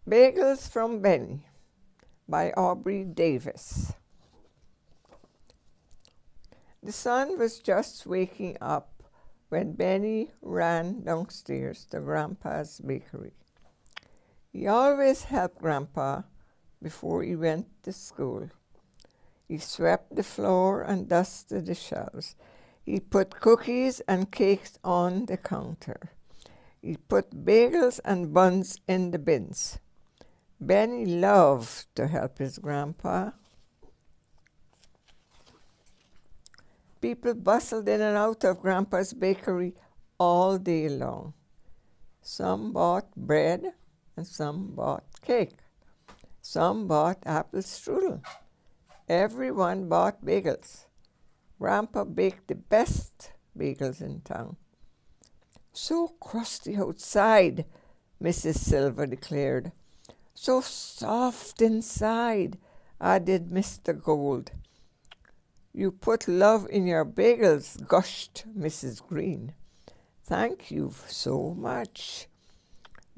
Bagels from Benny by Aubrey Davis. The sun was just waking up when Benny ran downstairs to Grandpa's bakery. He always helped Grandpa before he went to school. He swept the floor and dusted the shelves. He put cookies and cakes on the counter. He put bagels and buns in the bins. Benny loved to help his grandpa. People bustled in and out of Grandpa's bakery all day long. Some bought bread and some bought cake. Some bought apple strudel. Everyone bought bagels. Grandpa baked the best bagels in town. "So crusty outside," Mrs. Silva declared. "So soft inside," added Mr. Gold. "You put love in your bagels," gushed Mrs. Green. "Thank you so much."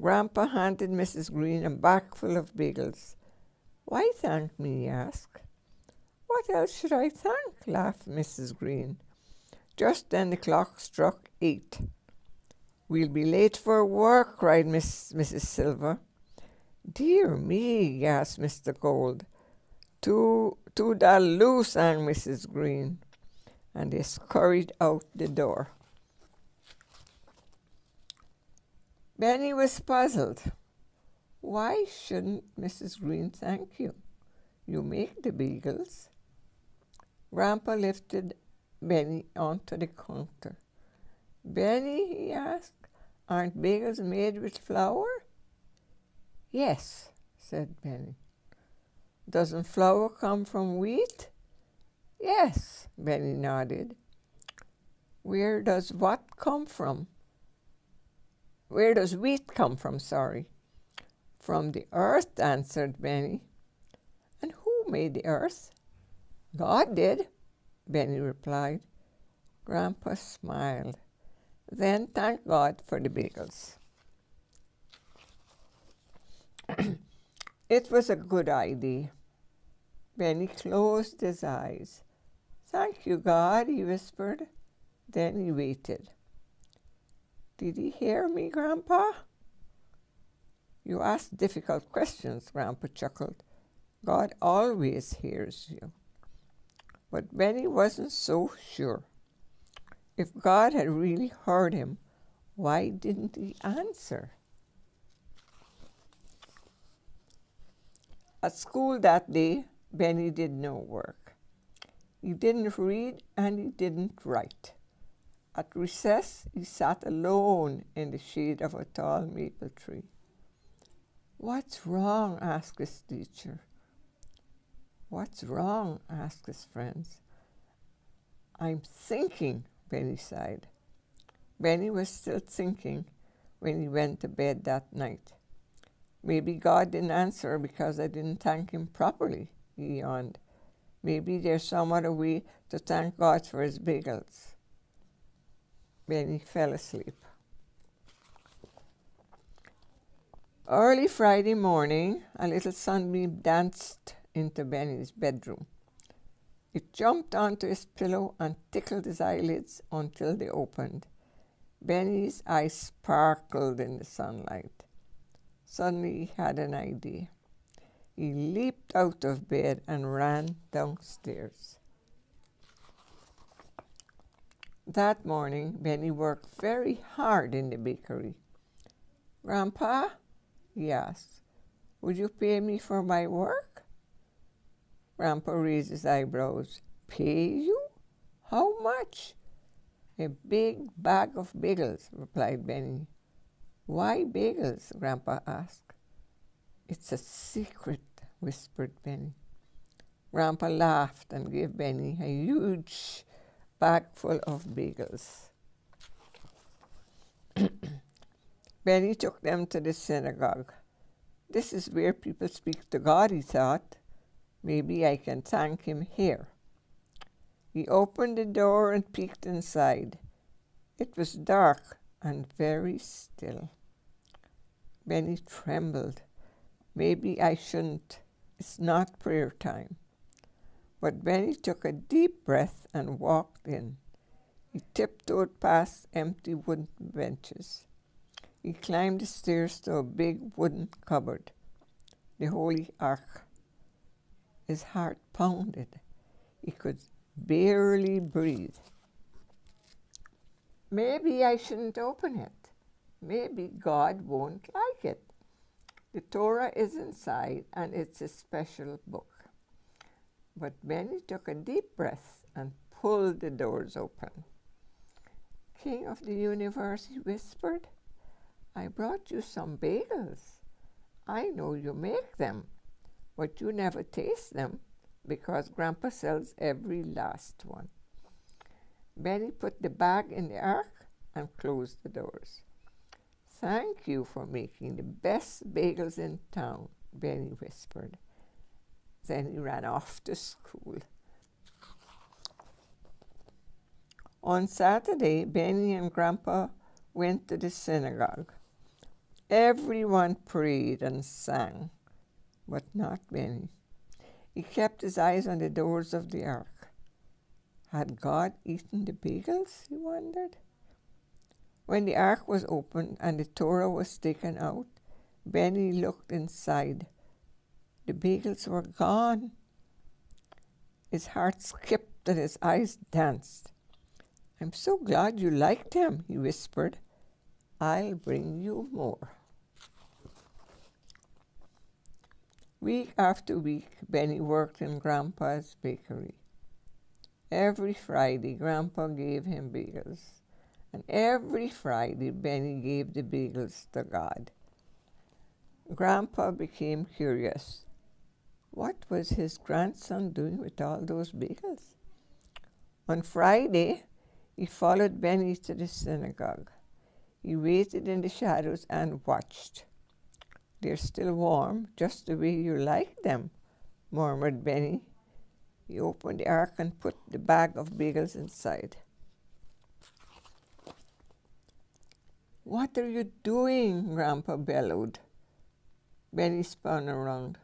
Grandpa handed Mrs. Green a bag full of bagels. "Why thank me?" he asked. "What else should I thank?" laughed Mrs. Green. Just then the clock struck 8. "We'll be late for work," cried Mrs. Silva. "Dear me," gasped Mr. Gold. "Toodaloo," sang Mrs. Green, and they scurried out the door. Benny was puzzled. Why shouldn't Mrs. Green thank you? You make the bagels. Grandpa lifted Benny onto the counter. "Benny," he asked, "aren't bagels made with flour?" "Yes," said Benny. "Doesn't flour come from wheat?" "Yes," Benny nodded. Where does what come from? Where does wheat come from, sorry? "From the earth," answered Benny. "And who made the earth?" "God did," Benny replied. Grandpa smiled. "Then thank God for the bagels." It was a good idea. Benny closed his eyes. "Thank you, God," he whispered. Then he waited. "Did he hear me, Grandpa?" "You ask difficult questions," Grandpa chuckled. "God always hears you." But Benny wasn't so sure. If God had really heard him, why didn't he answer? At school that day, Benny did no work. He didn't read and he didn't write. At recess, he sat alone in the shade of a tall maple tree. "What's wrong?" asked his teacher. "What's wrong?" asked his friends. "I'm thinking," Benny sighed. Benny was still thinking when he went to bed that night. "Maybe God didn't answer because I didn't thank him properly," he yawned. "Maybe there's some other way to thank God for his bagels." Benny fell asleep. Early Friday morning, a little sunbeam danced into Benny's bedroom. It jumped onto his pillow and tickled his eyelids until they opened. Benny's eyes sparkled in the sunlight. Suddenly he had an idea. He leaped out of bed and ran downstairs. That morning, Benny worked very hard in the bakery. "Grandpa," he asked, "would you pay me for my work?" Grandpa raised his eyebrows. "Pay you? How much?" "A big bag of bagels," replied Benny. "Why bagels?" Grandpa asked. "It's a secret," whispered Benny. Grandpa laughed and gave Benny a huge bag full of bagels. Benny took them to the synagogue. "This is where people speak to God," he thought. "Maybe I can thank him here." He opened the door and peeked inside. It was dark and very still. Benny trembled. Maybe I shouldn't. It's not prayer time. But Benny took a deep breath and walked in. He tiptoed past empty wooden benches. He climbed the stairs to a big wooden cupboard, the Holy Ark. His heart pounded. He could barely breathe. Maybe I shouldn't open it. Maybe God won't like it. The Torah is inside, and it's a special book. But Benny took a deep breath and pulled the doors open. King of the universe, he whispered, I brought you some bagels. I know you make them, but you never taste them because Grandpa sells every last one. Benny put the bag in the ark and closed the doors. Thank you for making the best bagels in town, Benny whispered. Then he ran off to school. On Saturday, Benny and Grandpa went to the synagogue. Everyone prayed and sang, but not Benny. He kept his eyes on the doors of the ark. Had God eaten the bagels, he wondered? When the ark was opened and the Torah was taken out, Benny looked inside. The bagels were gone. His heart skipped and his eyes danced. I'm so glad you liked them, he whispered. I'll bring you more. Week after week, Benny worked in Grandpa's bakery. Every Friday, Grandpa gave him bagels. And every Friday, Benny gave the bagels to God. Grandpa became curious. What was his grandson doing with all those bagels? On Friday, he followed Benny to the synagogue. He waited in the shadows and watched. They're still warm, just the way you like them, murmured Benny. He opened the ark and put the bag of bagels inside. What are you doing? Grandpa bellowed. Benny spun around.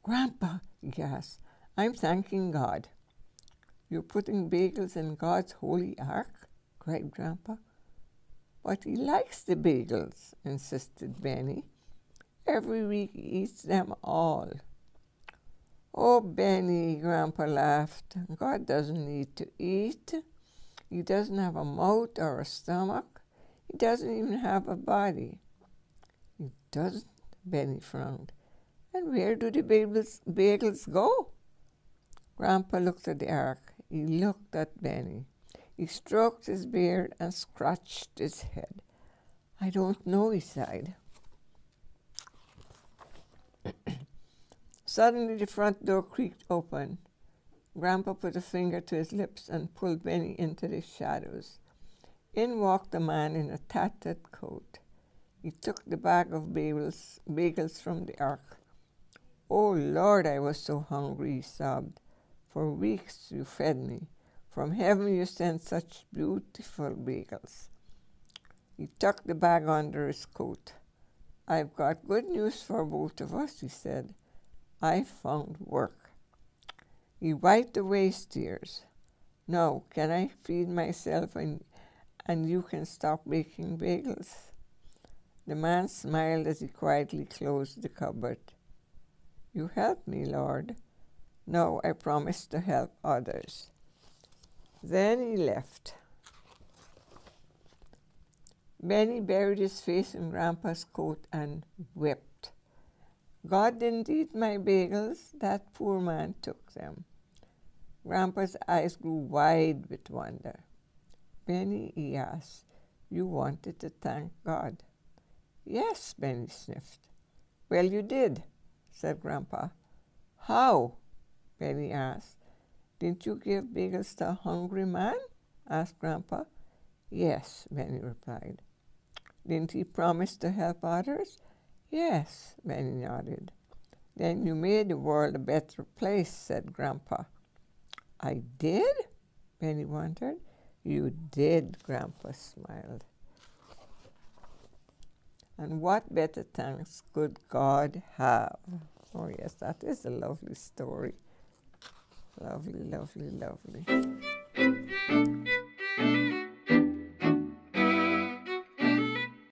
Grandpa, he gasped, I'm thanking God. You're putting bagels in God's holy ark? Cried Grandpa. But he likes the bagels, insisted Benny. Every week he eats them all. Oh, Benny, Grandpa laughed. God doesn't need to eat. He doesn't have a mouth or a stomach. He doesn't even have a body. He doesn't, Benny frowned. And where do the bagels go? Grandpa looked at the ark. He looked at Benny. He stroked his beard and scratched his head. I don't know, he sighed. Suddenly the front door creaked open. Grandpa put a finger to his lips and pulled Benny into the shadows. In walked a man in a tattered coat. He took the bag of bagels from the ark. Oh, Lord, I was so hungry, he sobbed. For weeks you fed me. From heaven you sent such beautiful bagels. He tucked the bag under his coat. I've got good news for both of us, he said. I found work. He wiped away his tears. Now, can I feed myself and you can stop making bagels? The man smiled as he quietly closed the cupboard. You helped me, Lord. Now I promise to help others. Then he left. Benny buried his face in Grandpa's coat and wept. God didn't eat my bagels. That poor man took them. Grandpa's eyes grew wide with wonder. Benny, he asked, you wanted to thank God? Yes, Benny sniffed. Well, you did, said Grandpa. How? Benny asked. Didn't you give bagels to a hungry man? Asked Grandpa. Yes, Benny replied. Didn't he promise to help others? Yes, Benny nodded. Then you made the world a better place, said Grandpa. I did? Benny wondered. You did, Grandpa smiled. And what better thanks could God have? Oh yes, that is a lovely story. Lovely, lovely, lovely.